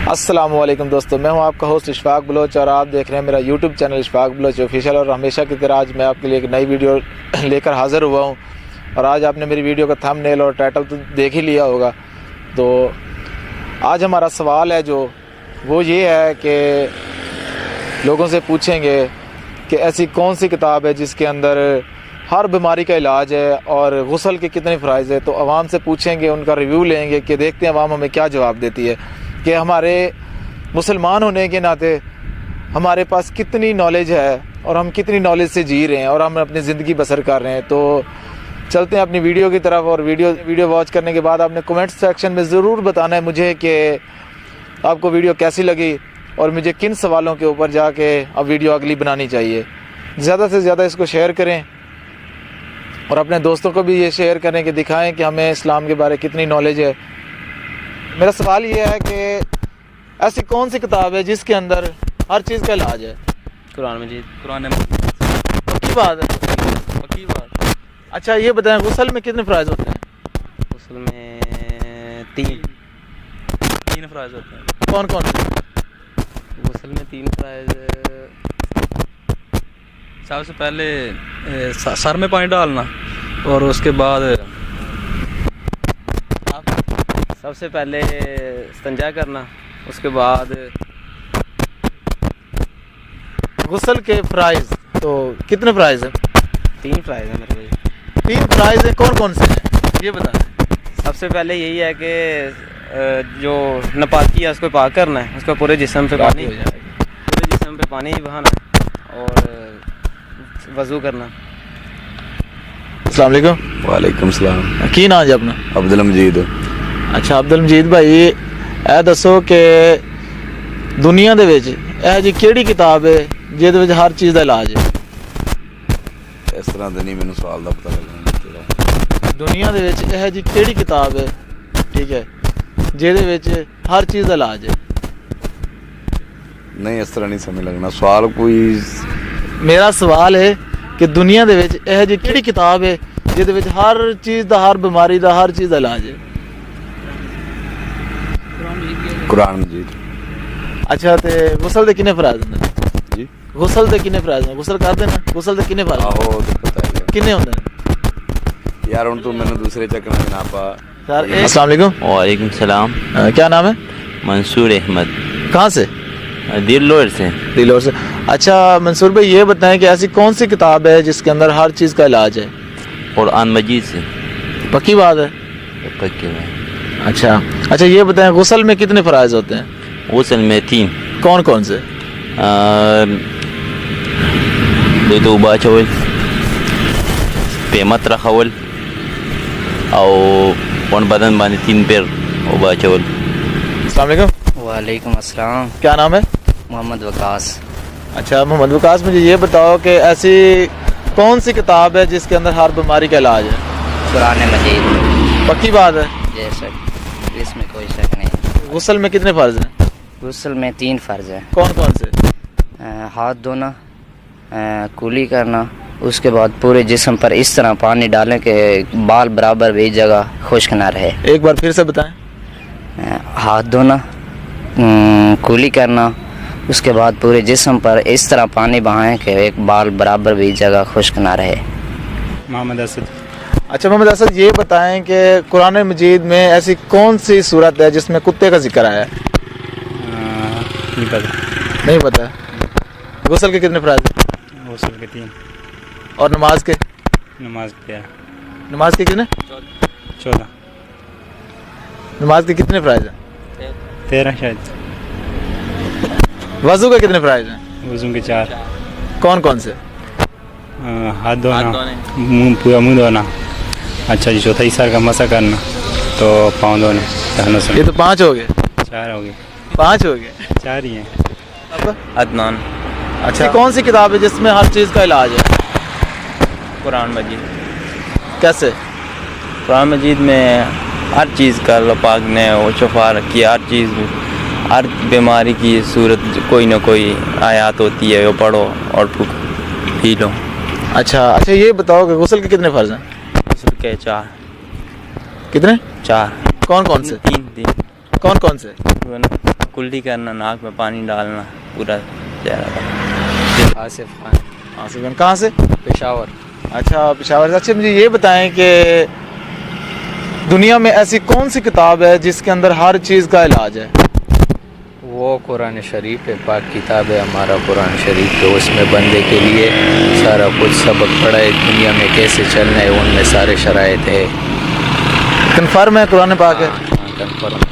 अस्सलामुअलैकुम दोस्तों, मैं हूं आपका होस्ट इशफाक बलोच और आप देख रहे हैं मेरा YouTube channel Ishfaq Baloch official. और हमेशा की तरह आज मैं आपके लिए एक नई वीडियो लेकर हाज़िर हुआ हूं। और आज आपने मेरी वीडियो का थंबनेल और टाइटल तो देख ही लिया होगा। तो आज हमारा सवाल है जो वो ये है कि लोगों से पूछेंगे कि ऐसी कौन सी किताब है जिसके अंदर हर बीमारी का इलाज है और गुस्ल के कितने फ़राइज़ है। तो आवाम से पूछेंगे, उनका रिव्यू लेंगे कि देखते हैं आवाम हमें क्या जवाब देती है कि हमारे मुसलमान होने के नाते हमारे पास कितनी नॉलेज है और हम कितनी नॉलेज से जी रहे हैं और हम अपनी ज़िंदगी बसर कर रहे हैं। तो चलते हैं अपनी वीडियो की तरफ। और वीडियो वॉच करने के बाद आपने कमेंट सेक्शन में ज़रूर बताना है मुझे कि आपको वीडियो कैसी लगी और मुझे किन सवालों के ऊपर जाके अब वीडियो अगली बनानी चाहिए। ज़्यादा से ज़्यादा इसको शेयर करें और अपने दोस्तों को भी ये शेयर करें कि दिखाएं कि हमें इस्लाम के बारे कितनी नॉलेज है। मेरा सवाल ये है कि ऐसी कौन सी किताब है जिसके अंदर हर चीज़ का इलाज है? कुरान मजीद। पक्की बात है? पक्की बात। अच्छा ये बताएं, गुस्ल में कितने फ़राइज़ होते हैं? गुस्ल में तीन फ़राइज़ होते हैं। कौन कौन से? गुस्ल में 3 फ़राइज़। सबसे पहले सर में पानी डालना और उसके बाद सबसे पहले इस्तिंजा करना, उसके बाद गुस्ल के फ़राइज़ तो कितने फ़राइज़ हैं? 3 फ़राइज़ हैं मेरे भाई। 3 फ़राइज़ हैं। कौन कौन से हैं ये बताएं। सबसे पहले यही है कि जो नपाकी है उसको पाक करना है, उसको पूरे जिस्म पे पानी बहाना है और वज़ू करना। अस्सलाम वालेकुम। वालेकुम सलाम। की नाम है अपना? अब्दुल मजीद। अच्छा अब्दुल मजीद भाई, ਇਹ ਦੱਸੋ कि दुनिया ਦੇ ਵਿੱਚ ਇਹ ਜੀ ਕਿਹੜੀ ਕਿਤਾਬ ਹੈ ਜਿਹਦੇ ਵਿੱਚ ਹਰ ਚੀਜ਼ ਦਾ ਇਲਾਜ ਹੈ? ਇਸ ਤਰ੍ਹਾਂ ਤਾਂ ਨਹੀਂ ਮੈਨੂੰ ਸਵਾਲ ਦਾ ਪਤਾ ਲੱਗਣਾ। ਦੁਨੀਆ ਦੇ ਵਿੱਚ ਇਹ ਜੀ ਕਿਹੜੀ ਕਿਤਾਬ ਹੈ, ਠੀਕ ਹੈ, ਜਿਹਦੇ ਵਿੱਚ ਹਰ ਚੀਜ਼ ਦਾ ਇਲਾਜ ਹੈ? ਨਹੀਂ, ਇਸ ਤਰ੍ਹਾਂ ਨਹੀਂ ਸਮਝ ਲੱਗਣਾ ਸਵਾਲ ਕੋਈ। ਮੇਰਾ ਸਵਾਲ ਹੈ ਕਿ ਦੁਨੀਆ ਦੇ ਵਿੱਚ ਇਹ ਜੀ ਕਿਹੜੀ ਕਿਤਾਬ ਹੈ ਜਿਹਦੇ ਵਿੱਚ ਹਰ ਚੀਜ਼ ਦਾ, ਹਰ ਬਿਮਾਰੀ ਦਾ, ਹਰ ਚੀਜ਼ ਦਾ ਇਲਾਜ ਹੈ? कुरान मजीद। अच्छा तो गुस्ल के कितने फ़राइज़ हैं जी? गुस्ल के कितने फ़राइज़ हैं? गुस्ल कर देना, गुस्ल के कितने फ़राइज़? आहो तो पता है कितने होते हैं यार, हुण तू मैनू दूसरे चक्कर में ना पा सर। अस्सलाम वालेकुम। वालेकुम सलाम। क्या नाम है? मंसूर अहमद। कहाँ से? दिल्लोर से। दिल्लोर से। अच्छा मंसूर भाई, ये बताएं कि ऐसी कौन सी किताब है जिसके अंदर हर चीज़ का इलाज है? कुरान मजीद से। पक्की बात है? पक्की बात। अच्छा ये बताएं, गुस्ल में कितने फ़राइज़ होते हैं? गुस्ल में 3। कौन कौन से? दो बाचवल, पेमत रखावल और बदन बांधे 3 पैर बाचवल। अस्सलाम वालेकुम। वालेकुम अस्सलाम। क्या नाम है? मोहम्मद वकास। अच्छा मोहम्मद वकास, मुझे ये बताओ कि ऐसी कौन सी किताब है जिसके अंदर हर बीमारी का इलाज है? कुरान मजीद। पक्की बात है? जैसा इसमें कोई शक नहीं। गुस्ल में कितने फ़र्ज हैं? गुस्ल में 3 फ़र्ज है। कौन कौन से? हाथ धोना, कुली करना, उसके बाद पूरे जिस्म पर इस तरह पानी डालें कि बाल बराबर भी जगह खुश्क ना रहे। एक बार फिर से बताएं। हाथ धोना, कुली करना, उसके बाद पूरे जिस्म पर इस तरह पानी बहाएं कि एक बाल बराबर भी जगह खुश्क ना रहे। मोहम्मद असद। अच्छा मोहम्मद असद, ये बताएं कि कुरान मजीद में ऐसी कौन सी सूरत है जिसमें कुत्ते का जिक्र आया है? नहीं पता। नहीं पता। गुस्ल के कितने फ़राइज़ हैं? गुस्ल के 3। और नमाज के? नमाज क्या? नमाज के कितने? 14। नमाज के कितने फ़राइज़ हैं? 13 शायद। वज़ू के कितने फ़राइज़ हैं? वज़ू के 4। कौन कौन से? हाथ धोना, पूरा मुँह धोना। अच्छा जी, चौथा हिस्सा का मसा करना, तो पाँव धोने, टहलना से। ये तो 5 हो गए। 4 हो गए। 5 हो गए। 4 ही हैं। अदनान। अच्छा कौन सी किताब है जिसमें हर चीज़ का इलाज है? कुरान मजीद। कैसे? कुरान मजीद में हर चीज़ का अल्लाह पाक ने वो शफा रखी है। हर चीज़, हर बीमारी की सूरत कोई ना कोई आयत होती है, वो पढ़ो और पी लो। अच्छा ये बताओ कि गुस्ल के कितने फ़र्ज हैं? गुस्ल के 4। कितने? 4। कौन कौन से? 3। कौन कौन से? कुल्ली करना, नाक में पानी डालना, पूरा चेहरा का। आसिफ खान, आसिफ खान, कहाँ से? पेशावर। अच्छा, पेशावर से। अच्छा, मुझे ये बताएं कि दुनिया में ऐसी कौन सी किताब है जिसके अंदर हर चीज़ का इलाज है? वो कुरान शरीफ है, पाक किताब है हमारा कुरान शरीफ, तो उसमें बंदे के लिए सारा कुछ सबक पड़ा है, दुनिया में कैसे चलना है, उनमें सारे शराइत है। कन्फर्म है कुरान पाक है? कन्फर्म।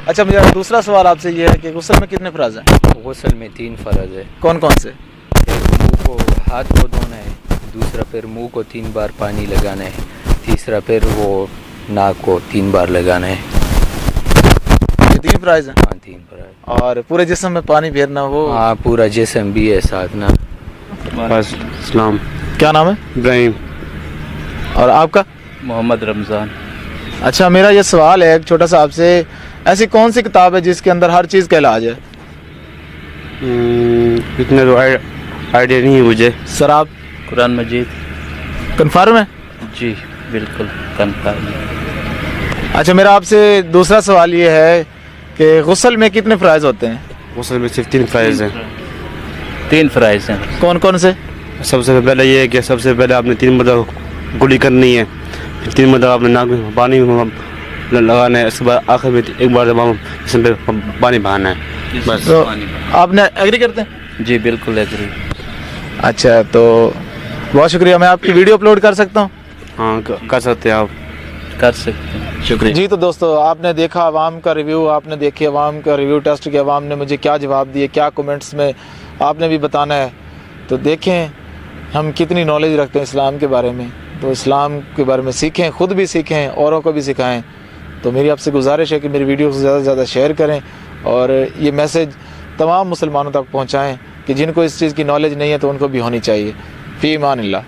अच्छा, मुझे दूसरा सवाल आपसे ये है कि गुस्ल में कितने फ़र्ज़ हैं? गुस्ल में 3 फ़र्ज़ है। कौन कौन से? मुँह को, हाथ को धोना है, दूसरा फिर मुंह को 3 बार पानी लगाना है, तीसरा फिर वो नाक को 3 बार लगाना है। ये 3 फ़र्ज़ हैं? हाँ, 3 फ़र्ज़। और पूरे जिस्म में पानी फेरना वो? हाँ, पूरा जिस्म भी है साथ ना। अस्सलाम। क्या नाम है? इब्राहिम। और आपका? मोहम्मद रमज़ान। अच्छा, मेरा ये सवाल है एक छोटा सा आपसे, ऐसी कौन सी किताब है जिसके अंदर हर चीज़ का इलाज है? इतना तो आइडिया नहीं है मुझे। सर आप? कुरान मजीद। कन्फर्म है? जी बिल्कुल कन्फर्म। अच्छा, मेरा आपसे दूसरा सवाल ये है कि गुस्ल में कितने फ़राइज़ होते हैं? गुस्ल में सिर्फ 3 फ़राइज़ हैं। 3 फ़राइज़ हैं। कौन कौन से? सबसे पहले ये है कि सबसे पहले आपने 3 मरतबा कुल्ली करनी है, 3 मरतबा आपने नाक में पानी लगाना है, उसके बाद आखिर में एक बार जिसम पे पानी बहाना है, बस। तो आपने एग्री करते हैं? जी बिल्कुल एग्री। अच्छा, तो बहुत शुक्रिया। मैं आपकी वीडियो अपलोड कर सकता हूँ? हाँ, कर सकते हैं आप। कर सकते हैं। शुक्रिया जी। तो दोस्तों, आपने देखा आवाम का रिव्यू, आपने देखी आवाम का रिव्यू टेस्ट किया, आवाम ने मुझे क्या जवाब दिए, क्या कमेंट्स में आपने भी बताना है। तो देखें हम कितनी नॉलेज रखते हैं इस्लाम के बारे में, तो इस्लाम के बारे में सीखें, ख़ुद भी सीखें, औरों को भी सिखाएं। तो मेरी आपसे गुजारिश है कि मेरी वीडियो को ज़्यादा से ज़्यादा शेयर करें और ये मैसेज तमाम मुसलमानों तक पहुँचाएँ कि जिनको इस चीज़ की नॉलेज नहीं है तो उनको भी होनी चाहिए। फ़ी ईमान अल्लाह।